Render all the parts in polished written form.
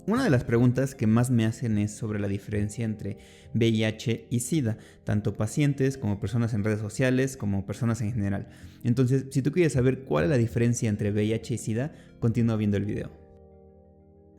Una de las preguntas que más me hacen es sobre la diferencia entre VIH y SIDA, tanto pacientes como personas en redes sociales como personas en general. Entonces, si tú quieres saber cuál es la diferencia entre VIH y SIDA, continúa viendo el video.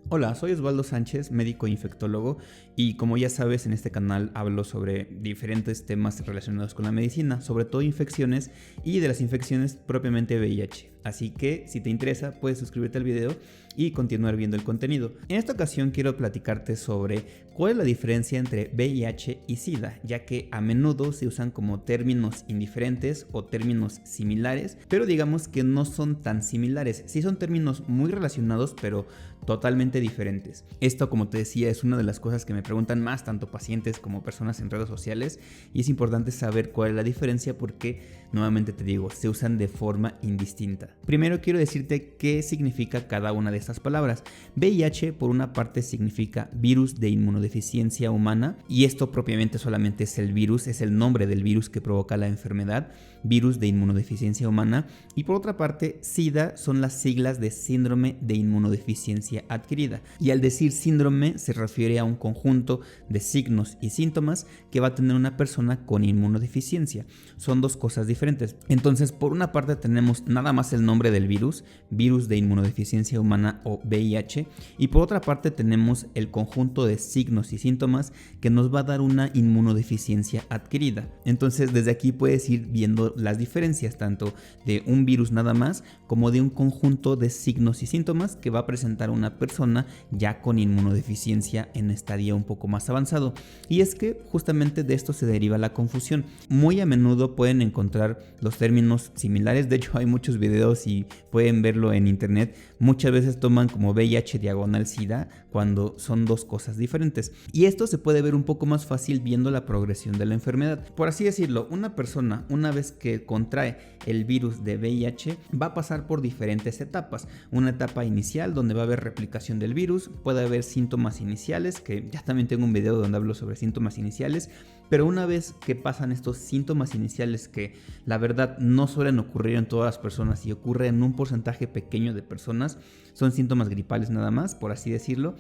Hola, soy Osvaldo Sánchez, médico infectólogo, y como ya sabes, en este canal hablo sobre diferentes temas relacionados con la medicina, sobre todo infecciones y de las infecciones propiamente VIH. Así que si te interesa, puedes suscribirte al video y continuar viendo el contenido. En esta ocasión quiero platicarte sobre cuál es la diferencia entre VIH y SIDA, ya que a menudo se usan como términos indiferentes o términos similares, pero digamos que no son tan similares. Sí son términos muy relacionados, pero totalmente diferentes. Esto, como te decía, es una de las cosas que me preguntan más tanto pacientes como personas en redes sociales, y es importante saber cuál es la diferencia porque, nuevamente te digo, se usan de forma indistinta. Primero quiero decirte qué significa cada una de estas palabras. VIH, por una parte, significa virus de inmunodeficiencia humana, y esto propiamente solamente es el virus, es el nombre del virus que provoca la enfermedad, virus de inmunodeficiencia humana. Y por otra parte, SIDA son las siglas de síndrome de inmunodeficiencia adquirida, y al decir síndrome se refiere a un conjunto de signos y síntomas que va a tener una persona con inmunodeficiencia. Son dos cosas diferentes. Entonces, por una parte tenemos nada más el nombre del virus, virus de inmunodeficiencia humana o VIH, y por otra parte tenemos el conjunto de signos y síntomas que nos va a dar una inmunodeficiencia adquirida. Entonces, desde aquí puedes ir viendo las diferencias tanto de un virus nada más como de un conjunto de signos y síntomas que va a presentar una persona ya con inmunodeficiencia en estadio un poco más avanzado. Y es que justamente de esto se deriva la confusión. Muy a menudo pueden encontrar los términos similares, de hecho hay muchos videos y pueden verlo en internet. Muchas veces toman como VIH diagonal SIDA cuando son dos cosas diferentes, y esto se puede ver un poco más fácil viendo la progresión de la enfermedad. Por así decirlo, una persona, una vez que contrae el virus de VIH, va a pasar por diferentes etapas. Una etapa inicial donde va a haber replicación del virus, puede haber síntomas iniciales, que ya también tengo un video donde hablo sobre síntomas iniciales. Pero una vez que pasan estos síntomas iniciales, que la verdad no suelen ocurrir en todas las personas y ocurre en un porcentaje pequeño de personas, son síntomas gripales nada más, por así decirlo.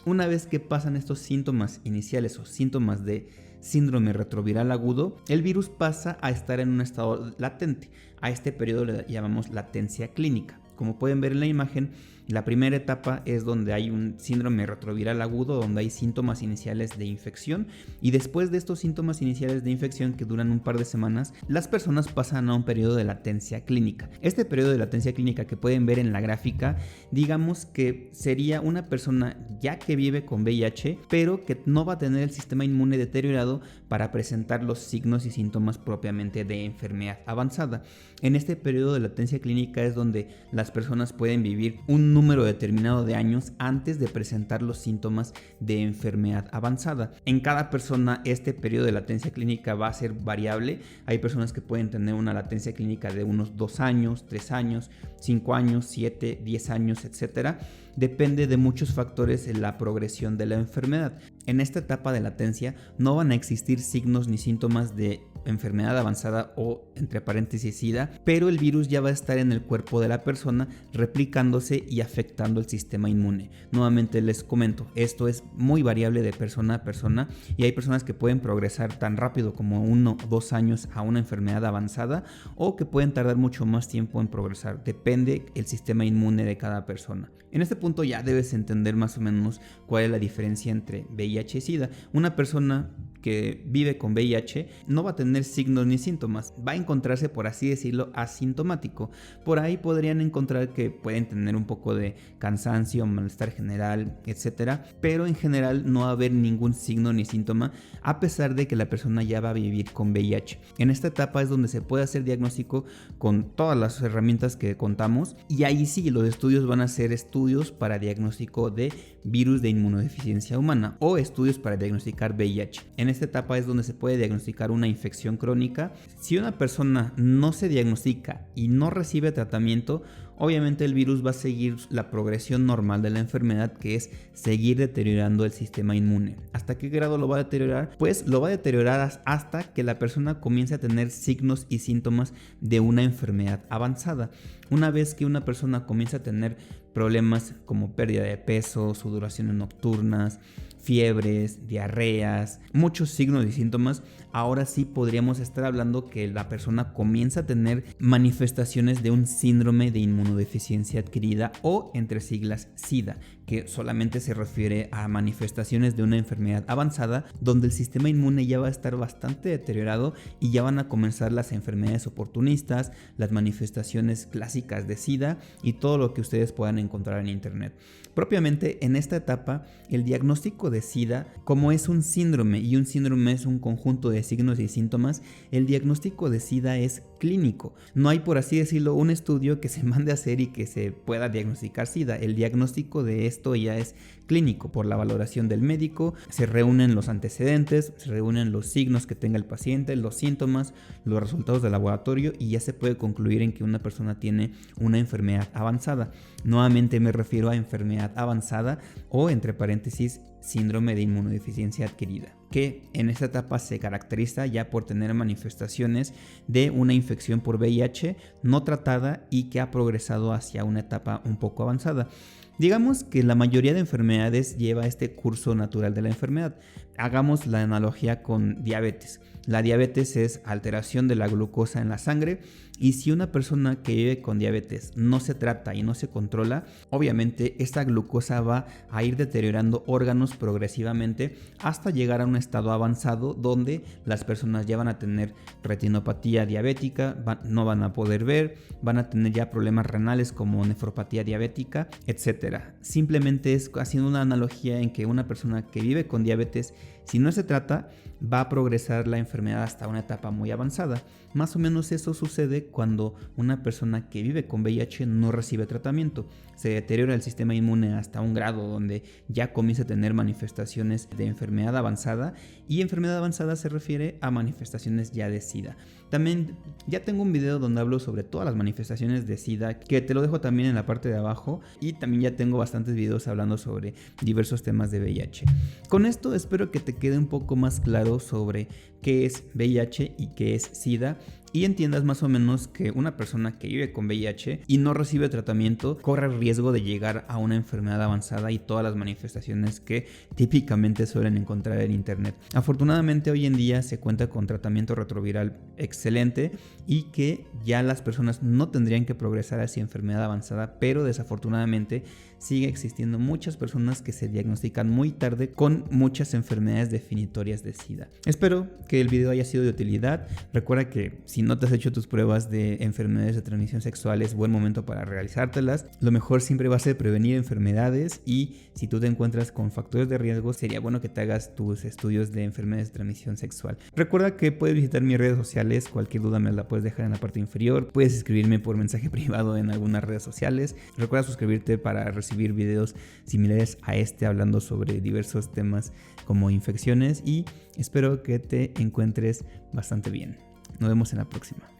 Una vez que pasan estos síntomas iniciales o síntomas de síndrome retroviral agudo, el virus pasa a estar en un estado latente. A este periodo le llamamos latencia clínica. Como pueden ver en la imagen, la primera etapa es donde hay un síndrome retroviral agudo, donde hay síntomas iniciales de infección, y después de estos síntomas iniciales de infección que duran un par de semanas, las personas pasan a un periodo de latencia clínica. Este periodo de latencia clínica que pueden ver en la gráfica, digamos que sería una persona ya que vive con VIH, pero que no va a tener el sistema inmune deteriorado para presentar los signos y síntomas propiamente de enfermedad avanzada. En este periodo de latencia clínica es donde las personas pueden vivir un número determinado de años antes de presentar los síntomas de enfermedad avanzada. En cada persona este periodo de latencia clínica va a ser variable. Hay personas que pueden tener una latencia clínica de unos 2 años, 3 años, 5 años, 7, 10 años, etc. Depende de muchos factores en la progresión de la enfermedad. En esta etapa de latencia no van a existir signos ni síntomas de enfermedad avanzada o, entre paréntesis, SIDA, pero el virus ya va a estar en el cuerpo de la persona replicándose y afectando el sistema inmune. Nuevamente les comento, esto es muy variable de persona a persona, y hay personas que pueden progresar tan rápido como 1 o 2 años a una enfermedad avanzada, o que pueden tardar mucho más tiempo en progresar. Depende el sistema inmune de cada persona. En este punto ya debes entender más o menos cuál es la diferencia entre VIH y SIDA. Una persona que vive con VIH no va a tener signos ni síntomas, va a encontrarse, por así decirlo, asintomático. Por ahí podrían encontrar que pueden tener un poco de cansancio, malestar general, etcétera, pero en general no va a haber ningún signo ni síntoma, a pesar de que la persona ya va a vivir con VIH. En esta etapa es donde se puede hacer diagnóstico con todas las herramientas que contamos, y ahí sí los estudios van a ser estudios para diagnóstico de virus de inmunodeficiencia humana o estudios para diagnosticar VIH. En esta etapa es donde se puede diagnosticar una infección crónica. Si una persona no se diagnostica y no recibe tratamiento, obviamente el virus va a seguir la progresión normal de la enfermedad, que es seguir deteriorando el sistema inmune. ¿Hasta qué grado lo va a deteriorar? Pues lo va a deteriorar hasta que la persona comience a tener signos y síntomas de una enfermedad avanzada. Una vez que una persona comienza a tener problemas como pérdida de peso, sudoraciones nocturnas, fiebres, diarreas, muchos signos y síntomas, ahora sí podríamos estar hablando que la persona comienza a tener manifestaciones de un síndrome de inmunodeficiencia adquirida o entre siglas SIDA, que solamente se refiere a manifestaciones de una enfermedad avanzada donde el sistema inmune ya va a estar bastante deteriorado y ya van a comenzar las enfermedades oportunistas, las manifestaciones clásicas de SIDA y todo lo que ustedes puedan encontrar en internet. Propiamente en esta etapa, el diagnóstico de SIDA, como es un síndrome y un síndrome es un conjunto de signos y síntomas, el diagnóstico de SIDA es clínico. No hay, por así decirlo, un estudio que se mande a hacer y que se pueda diagnosticar SIDA. El diagnóstico de esto ya es clínico por la valoración del médico. Se reúnen los antecedentes, se reúnen los signos que tenga el paciente, los síntomas, los resultados de laboratorio y ya se puede concluir en que una persona tiene una enfermedad avanzada. Nuevamente me refiero a enfermedad avanzada o entre paréntesis síndrome de inmunodeficiencia adquirida, que en esta etapa se caracteriza ya por tener manifestaciones de una infección por VIH no tratada y que ha progresado hacia una etapa un poco avanzada. Digamos que la mayoría de enfermedades lleva este curso natural de la enfermedad. Hagamos la analogía con diabetes. La diabetes es alteración de la glucosa en la sangre y si una persona que vive con diabetes no se trata y no se controla, obviamente esta glucosa va a ir deteriorando órganos progresivamente hasta llegar a un estado avanzado donde las personas ya van a tener retinopatía diabética, no van a poder ver, van a tener ya problemas renales como nefropatía diabética, etc. Simplemente es haciendo una analogía en que una persona que vive con diabetes, si no se trata, va a progresar la enfermedad hasta una etapa muy avanzada. Más o menos eso sucede cuando una persona que vive con VIH no recibe tratamiento. Se deteriora el sistema inmune hasta un grado donde ya comienza a tener manifestaciones de enfermedad avanzada, y enfermedad avanzada se refiere a manifestaciones ya de SIDA. También ya tengo un video donde hablo sobre todas las manifestaciones de SIDA, que te lo dejo también en la parte de abajo, y también ya tengo bastantes videos hablando sobre diversos temas de VIH. Con esto espero que te quede un poco más claro sobre qué es VIH y qué es SIDA, y entiendas más o menos que una persona que vive con VIH y no recibe tratamiento corre el riesgo de llegar a una enfermedad avanzada y todas las manifestaciones que típicamente suelen encontrar en internet. Afortunadamente hoy en día se cuenta con tratamiento retroviral excelente y que ya las personas no tendrían que progresar hacia enfermedad avanzada, pero desafortunadamente sigue existiendo muchas personas que se diagnostican muy tarde con muchas enfermedades definitorias de SIDA. Espero que el video haya sido de utilidad. Recuerda que si no te has hecho tus pruebas de enfermedades de transmisión sexual, es buen momento para realizártelas. Lo mejor siempre va a ser prevenir enfermedades, y si tú te encuentras con factores de riesgo, sería bueno que te hagas tus estudios de enfermedades de transmisión sexual. Recuerda que puedes visitar mis redes sociales. Cualquier duda me la puedes dejar en la parte inferior. Puedes escribirme por mensaje privado en algunas redes sociales. Recuerda suscribirte para recibir videos similares a este hablando sobre diversos temas como infecciones, y espero que te encuentres bastante bien. Nos vemos en la próxima.